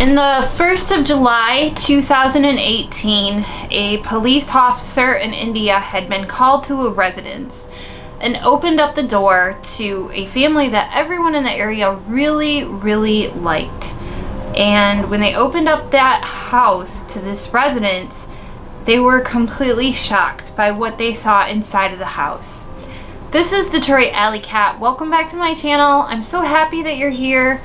In the 1st of July 2018, a police officer in India had been called to a residence and opened up the door to a family that everyone in the area really liked. And when they opened up that house to this residence, they were completely shocked by what they saw inside of the house. This is Detroit AllyCat. Welcome back to my channel. I'm so happy that you're here.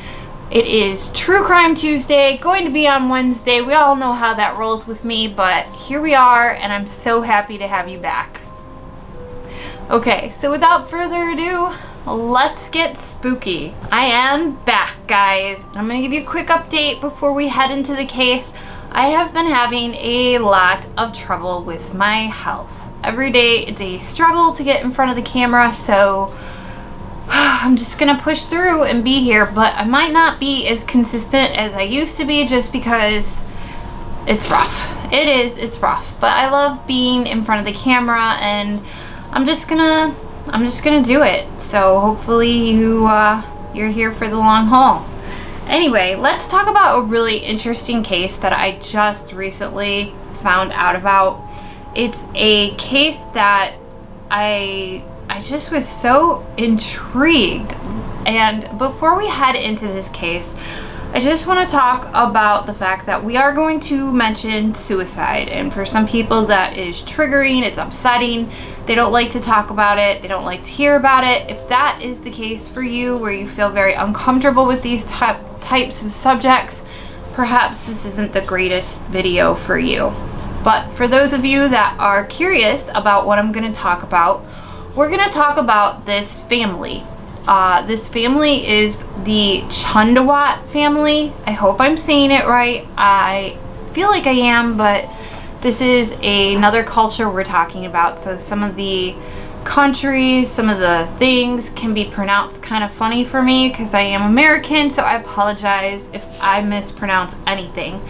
It is True Crime Tuesday, going to be on Wednesday. We all know how that rolls with me, but here we are, and I'm so happy to have you back. Okay, so without further ado, let's get spooky. I am back, guys. I'm going to give you a quick update before we head into the case. I have been having a lot of trouble with my health. Every day it's a struggle to get in front of the camera, so I'm just gonna push through and be here, but I might not be as consistent as I used to be just because it's rough. It's rough, but I love being in front of the camera, and I'm just gonna do it. So hopefully you're here for the long haul. Anyway, let's talk about a really interesting case that I just recently found out about. It's a case that I just was so intrigued. And before we head into this case, I just want to talk about the fact that we are going to mention suicide. And for some people that is triggering, it's upsetting. They don't like to talk about it. They don't like to hear about it. If that is the case for you, where you feel very uncomfortable with these types of subjects, perhaps this isn't the greatest video for you. But for those of you that are curious about what I'm going to talk about, we're going to talk about this family. This family is the Chundawat family. I hope I'm saying it right. I feel like I am, but this is another culture we're talking about. So some of the countries, some of the things can be pronounced kind of funny for me because I am American, so I apologize if I mispronounce anything.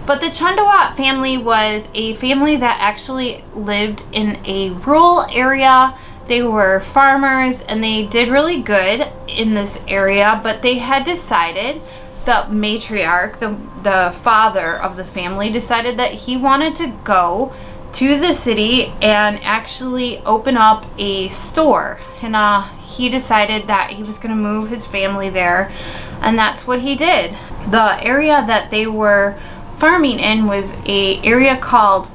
But the Chundawat family was a family that actually lived in a rural area. They were farmers and they did really good in this area, but they had decided, the matriarch, the father of the family, decided that he wanted to go to the city and actually open up a store. And he decided that he was going to move his family there, and that's what he did. The area that they were farming in was a area called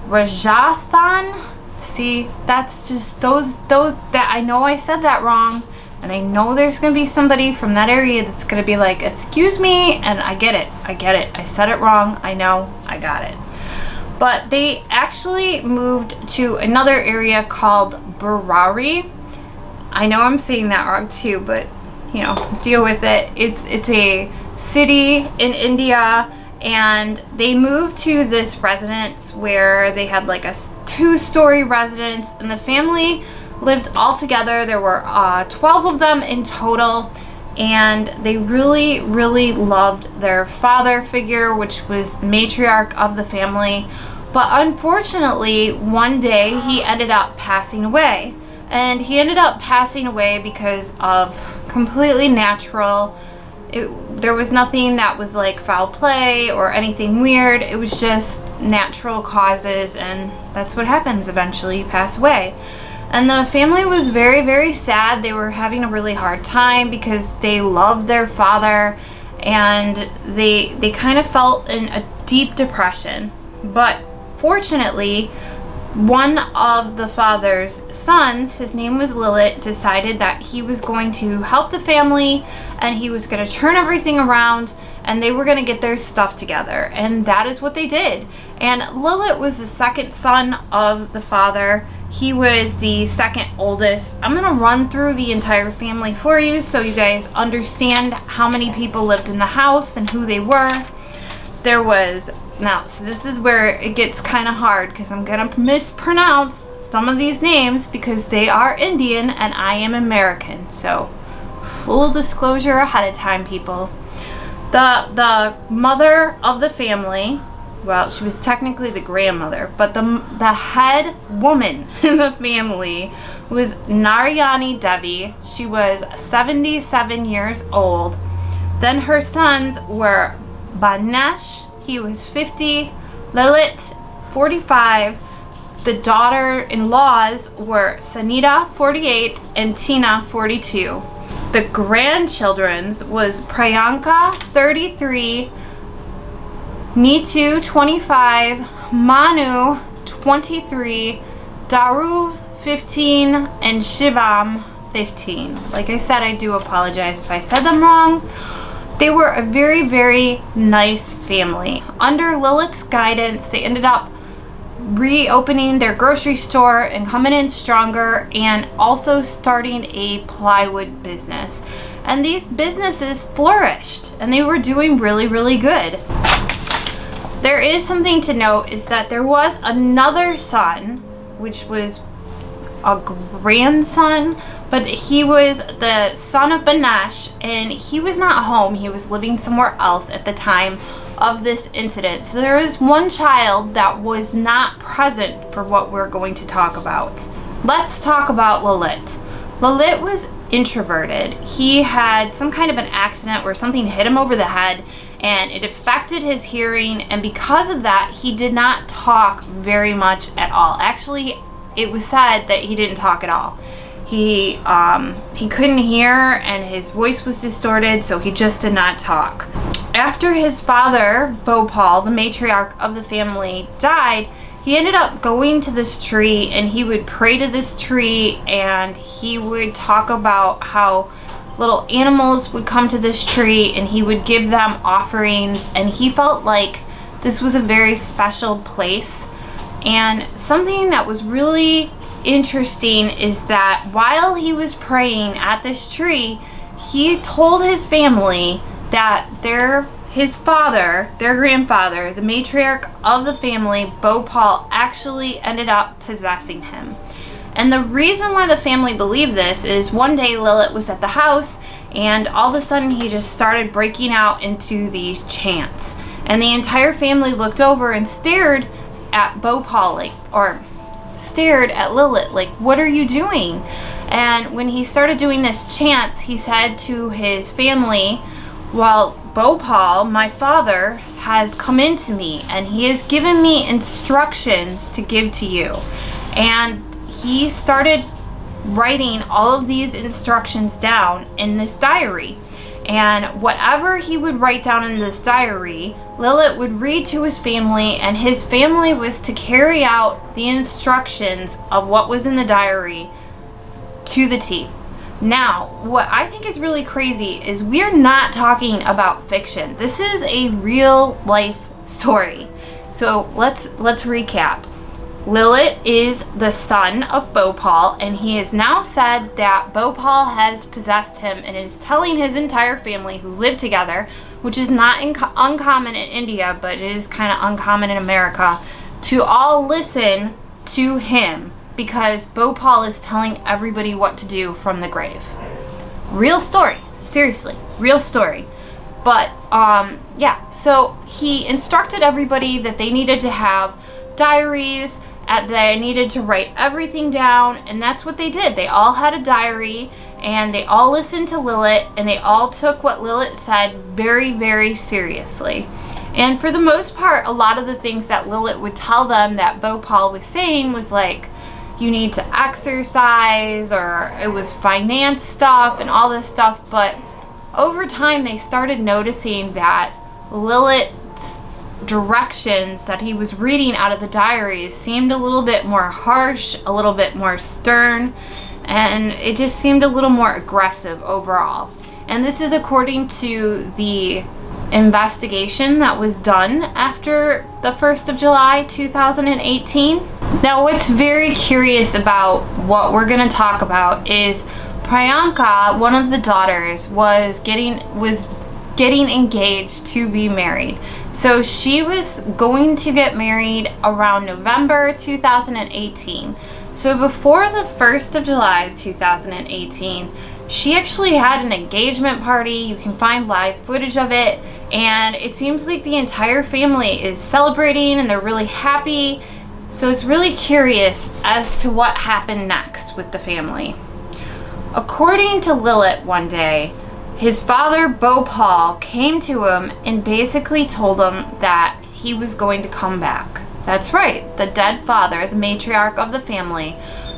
Rajasthan. See, that's just those that I know I said that wrong, and I know there's gonna be somebody from that area that's gonna be like, excuse me, and I get it, I said it wrong, I know, I got it. But they actually moved to another area called Burari. I know I'm saying that wrong too, but you know, deal with it. It's a city in India. And they moved to this residence where they had like a 2-story residence, and the family lived all together. There were 12 of them in total, and they really loved their father figure, which was the matriarch of the family. But unfortunately, one day he ended up passing away, and he ended up passing away because of completely natural. There was nothing that was like foul play or anything weird. It was just natural causes, and that's what happens. Eventually you pass away. And the family was very sad. They were having a really hard time because they loved their father, and they kind of felt in a deep depression. But fortunately, one of the father's sons, his name was Lilith, decided that he was going to help the family, and he was going to turn everything around, and they were going to get their stuff together. And that is what they did. And Lilith was the second son of the father. He was the second oldest. I'm going to run through the entire family for you so you guys understand how many people lived in the house and who they were. There was Now, so this is where it gets kind of hard because I'm going to mispronounce some of these names because they are Indian and I am American. So, full disclosure ahead of time, people. The mother of the family, well, she was technically the grandmother, but the head woman in the family was Narayani Devi. She was 77 years old. Then her sons were Banesh, he was 50, Lilith, 45. The daughter-in-laws were Sanita, 48, and Tina, 42. The grandchildren's was Priyanka, 33, Neetu, 25, Manu, 23, Daru, 15, and Shivam, 15. Like I said, I do apologize if I said them wrong. They were a very, very nice family. Under Lilith's guidance, they ended up reopening their grocery store and coming in stronger, and also starting a plywood business. And these businesses flourished and they were doing really, really good. There is something to note, is that there was another son, which was a grandson, but he was the son of Banesh, and he was not home. He was living somewhere else at the time of this incident. So there is one child that was not present for what we're going to talk about. Let's talk about Lilith. Lilith was introverted. He had some kind of an accident where something hit him over the head and it affected his hearing, and because of that he did not talk very much at all. Actually, it was said that he didn't talk at all. He couldn't hear and his voice was distorted, so he just did not talk. After his father, Bhopal, the matriarch of the family, died, he ended up going to this tree and he would pray to this tree, and he would talk about how little animals would come to this tree and he would give them offerings, and he felt like this was a very special place. And something that was really interesting is that while he was praying at this tree, he told his family that his father, their grandfather, the matriarch of the family, Bhopal, actually ended up possessing him. And the reason why the family believed this is one day Lilith was at the house and all of a sudden he just started breaking out into these chants. And the entire family looked over and stared at Bhopal, stared at Lilith, like, what are you doing? And when he started doing this chants, he said to his family, well, Bhopal, my father, has come into me and he has given me instructions to give to you. And he started writing all of these instructions down in this diary. And whatever he would write down in this diary, Lilith would read to his family, and his family was to carry out the instructions of what was in the diary to the T. Now, what I think is really crazy is we're not talking about fiction. This is a real life story. So let's recap. Lilith is the son of Bhopal, and he has now said that Bhopal has possessed him and is telling his entire family who live together, which is not uncommon in India, but it is kind of uncommon in America, to all listen to him because Bhopal is telling everybody what to do from the grave. Real story. Seriously, real story. But yeah, so he instructed everybody that they needed to have diaries, they needed to write everything down, and that's what they did. They all had a diary, and they all listened to Lilith, and they all took what Lilith said very, very seriously. And for the most part, a lot of the things that Lilith would tell them that Bhopal was saying was like, you need to exercise, or it was finance stuff and all this stuff. But over time, they started noticing that Lilith's directions that he was reading out of the diaries seemed a little bit more harsh, a little bit more stern, and it just seemed a little more aggressive overall. And this is according to the investigation that was done after the 1st of July 2018. Now, what's very curious about what we're going to talk about is Priyanka, one of the daughters, was getting engaged to be married. So she was going to get married around November 2018. So before the 1st of July of 2018, she actually had an engagement party. You can find live footage of it, and it seems like the entire family is celebrating and they're really happy. So it's really curious as to what happened next with the family. According to Lilith, one day, his father, Bhopal, came to him and basically told him that he was going to come back. That's right, the dead father, the matriarch of the family,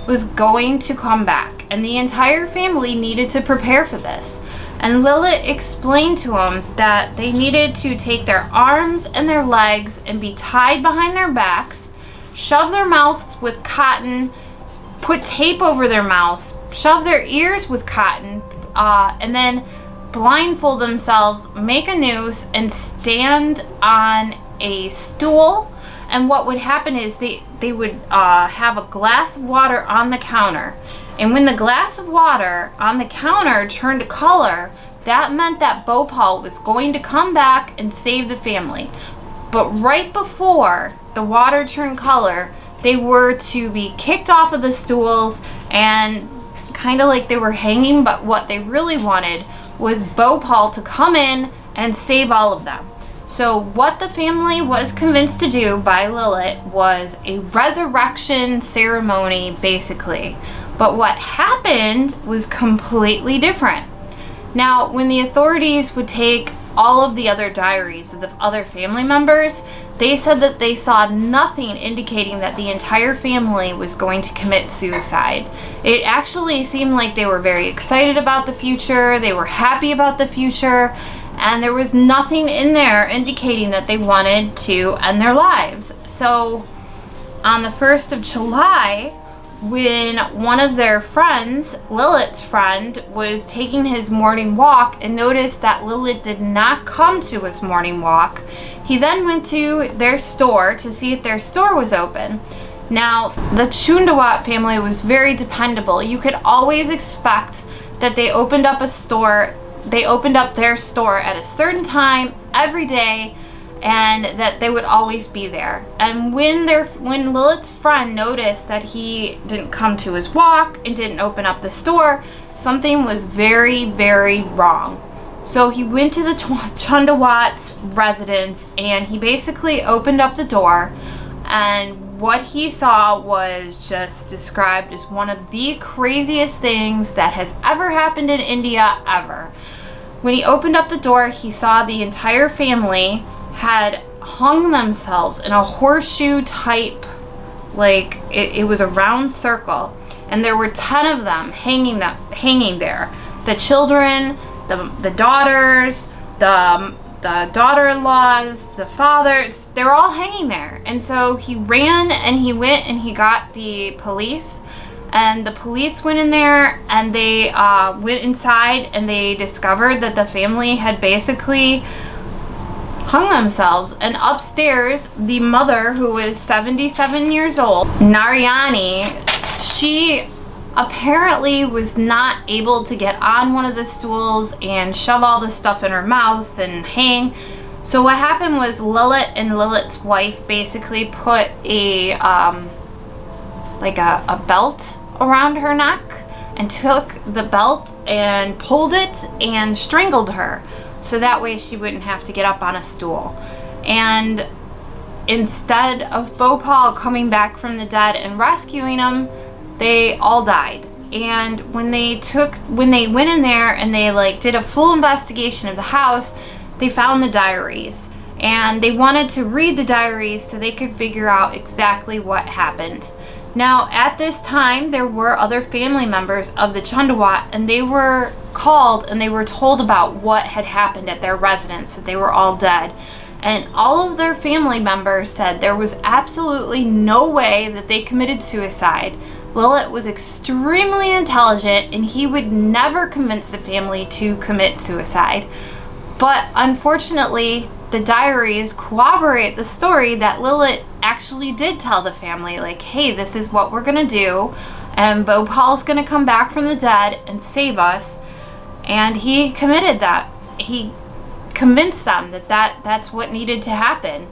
was going to come back, and the entire family needed to prepare for this. And Lilith explained to him that they needed to take their arms and their legs and be tied behind their backs, shove their mouths with cotton, put tape over their mouths, shove their ears with cotton, and then blindfold themselves, make a noose, and stand on a stool. And what would happen is they would have a glass of water on the counter. And when the glass of water on the counter turned color, that meant that Bhopal was going to come back and save the family. But right before the water turned color, they were to be kicked off of the stools and kind of like they were hanging, but what they really wanted was Bhopal to come in and save all of them. So what the family was convinced to do by Lilith was a resurrection ceremony, basically. But what happened was completely different. Now, when the authorities would take all of the other diaries of the other family members, they said that they saw nothing indicating that the entire family was going to commit suicide. It actually seemed like they were very excited about the future, they were happy about the future, and there was nothing in there indicating that they wanted to end their lives. So on the 1st of July, when one of their friends, Lilith's friend, was taking his morning walk and noticed that Lilith did not come to his morning walk, he then went to their store to see if their store was open. Now, the Chundawat family was very dependable. You could always expect that they opened up their store at a certain time every day, and that they would always be there. And when Lilith's friend noticed that he didn't come to his walk and didn't open up the store, something was very, very wrong. So he went to the Chundawat's residence and he basically opened up the door, and what he saw was just described as one of the craziest things that has ever happened in India ever. When he opened up the door, he saw the entire family had hung themselves in a horseshoe type, like it was a round circle, and there were 10 of them hanging there. The children, the daughters, the daughter-in-laws, the fathers, they were all hanging there. And so he ran and he went and he got the police, and the police went in there and they went inside and they discovered that the family had basically hung themselves. And upstairs, the mother, who was 77 years old, Narayani, she apparently was not able to get on one of the stools and shove all the stuff in her mouth and hang. So what happened was Lilith and Lilith's wife basically put a belt around her neck and took the belt and pulled it and strangled her, so that way she wouldn't have to get up on a stool. And instead of Bhopal coming back from the dead and rescuing them, they all died. And when they went in there and they did a full investigation of the house, they found the diaries, and they wanted to read the diaries so they could figure out exactly what happened. Now, at this time, there were other family members of the Chundawat, and they were called and they were told about what had happened at their residence, that they were all dead. And all of their family members said there was absolutely no way that they committed suicide. Lilith was extremely intelligent, and he would never convince the family to commit suicide. But unfortunately, the diaries corroborate the story that Lilith actually did tell the family, like, hey, this is what we're gonna do, and Bhopal's gonna come back from the dead and save us. And he committed that. He convinced them that that's what needed to happen.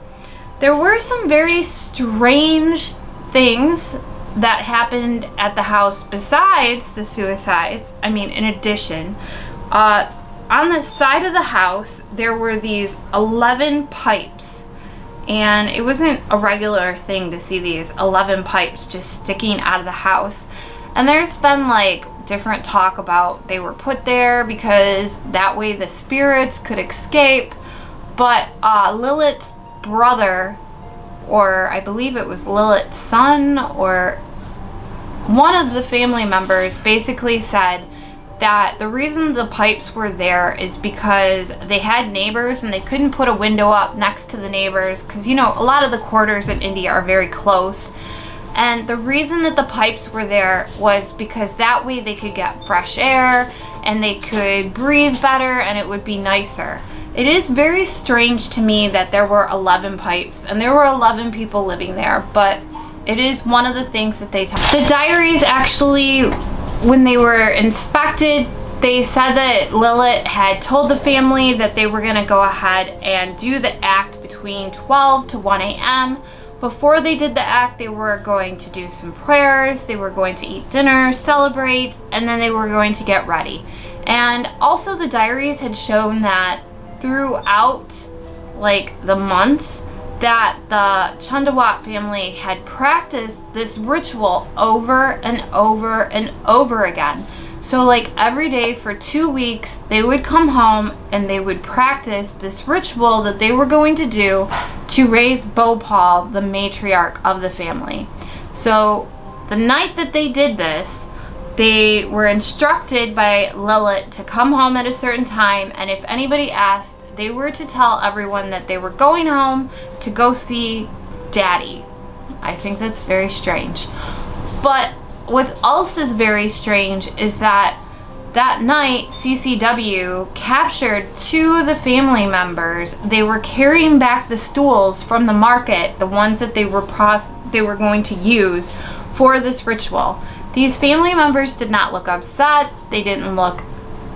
There were some very strange things that happened at the house besides the suicides. I mean, in addition, on the side of the house, there were these 11 pipes, and it wasn't a regular thing to see these 11 pipes just sticking out of the house. And there's been like different talk about they were put there because that way the spirits could escape. But Lilith's brother, or I believe it was Lilith's son, or one of the family members basically said that the reason the pipes were there is because they had neighbors and they couldn't put a window up next to the neighbors because, you know, a lot of the quarters in India are very close. And the reason that the pipes were there was because that way they could get fresh air and they could breathe better and it would be nicer. It is very strange to me that there were 11 pipes and there were 11 people living there, but it is one of the things that they tell. The diaries actually, when they were inspected, they said that Lilith had told the family that they were going to go ahead and do the act between 12 to 1 a.m. Before they did the act, they were going to do some prayers, they were going to eat dinner, celebrate, and then they were going to get ready. And also the diaries had shown that throughout like the months that the Chundawat family had practiced this ritual over and over and over again. So like every day for 2 weeks, they would come home and they would practice this ritual that they were going to do to raise Bhopal, the matriarch of the family. So the night that they did this, they were instructed by Lilith to come home at a certain time, and if anybody asked, they were to tell everyone that they were going home to go see Daddy. I think that's very strange. But what else is very strange is that that night CCW captured 2 of the family members. They were carrying back the stools from the market, the ones that they were going to use for this ritual. These family members did not look upset. They didn't look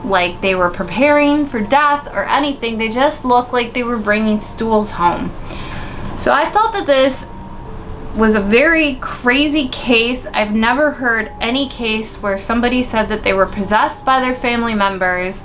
like they were preparing for death or anything. They just looked like they were bringing stools home. So I thought that this was a very crazy case. I've never heard any case where somebody said that they were possessed by their family members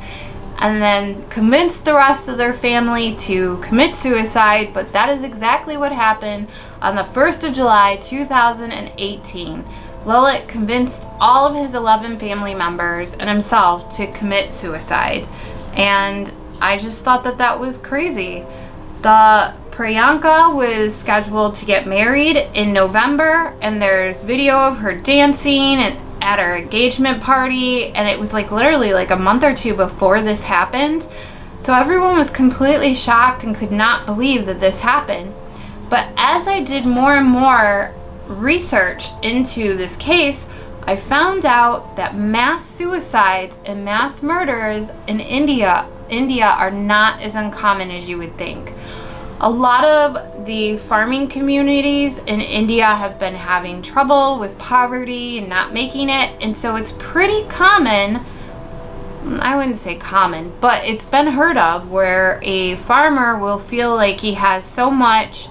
and then convinced the rest of their family to commit suicide, but that is exactly what happened on the 1st of July 2018. Lilith convinced all of his 11 family members and himself to commit suicide. And I just thought that that was crazy. The Priyanka was scheduled to get married in November, and there's video of her dancing and at her engagement party, and it was like literally like a month or 2 before this happened. So everyone was completely shocked and could not believe that this happened. But as I did more and more research into this case, I found out that mass suicides and mass murders in India are not as uncommon as you would think. A lot of the farming communities in India have been having trouble with poverty and not making it, and so it's pretty common, I wouldn't say common, but it's been heard of where a farmer will feel like he has so much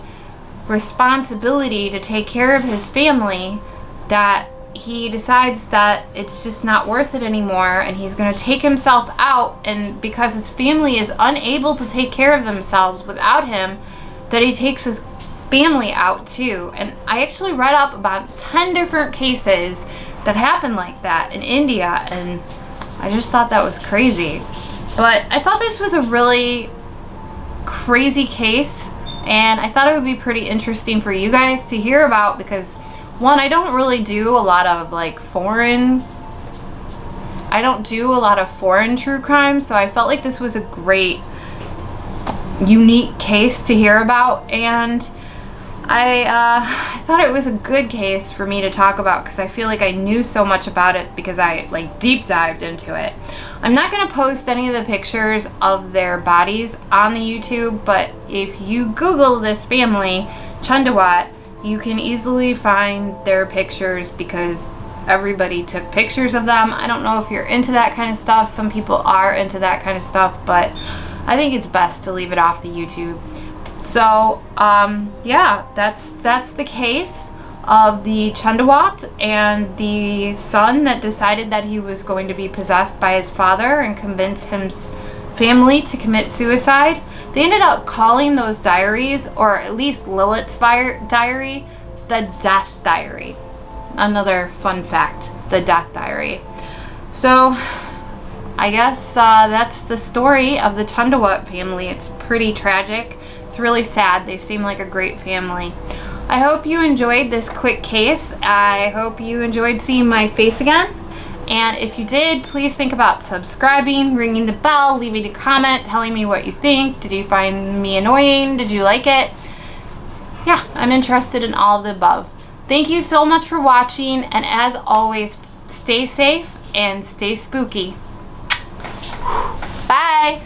responsibility to take care of his family that he decides that it's just not worth it anymore and he's going to take himself out, and because his family is unable to take care of themselves without him, that he takes his family out too. And I actually read up about 10 different cases that happen like that in India, and I just thought that was crazy. But I thought this was a really crazy case, and I thought it would be pretty interesting for you guys to hear about because, one, I don't do a lot of foreign true crime, so I felt like this was a great, unique case to hear about, and I thought it was a good case for me to talk about because I feel like I knew so much about it because I deep dived into it. I'm not going to post any of the pictures of their bodies on the YouTube, but if you Google this family, Chundawat, you can easily find their pictures because everybody took pictures of them. I don't know if you're into that kind of stuff. Some people are into that kind of stuff, but I think it's best to leave it off the YouTube. So, yeah, that's the case of the Chundawat and the son that decided that he was going to be possessed by his father and convinced his family to commit suicide. They ended up calling those diaries, or at least Lilith's diary, the death diary. another fun fact, the death diary. So I guess that's the story of the Chundawat family. It's pretty tragic. It's really sad. They seem like a great family. I hope you enjoyed this quick case. I hope you enjoyed seeing my face again. And if you did, please think about subscribing, ringing the bell, leaving a comment, telling me what you think. Did you find me annoying? Did you like it? Yeah, I'm interested in all of the above. Thank you so much for watching, and as always, stay safe and stay spooky. Bye!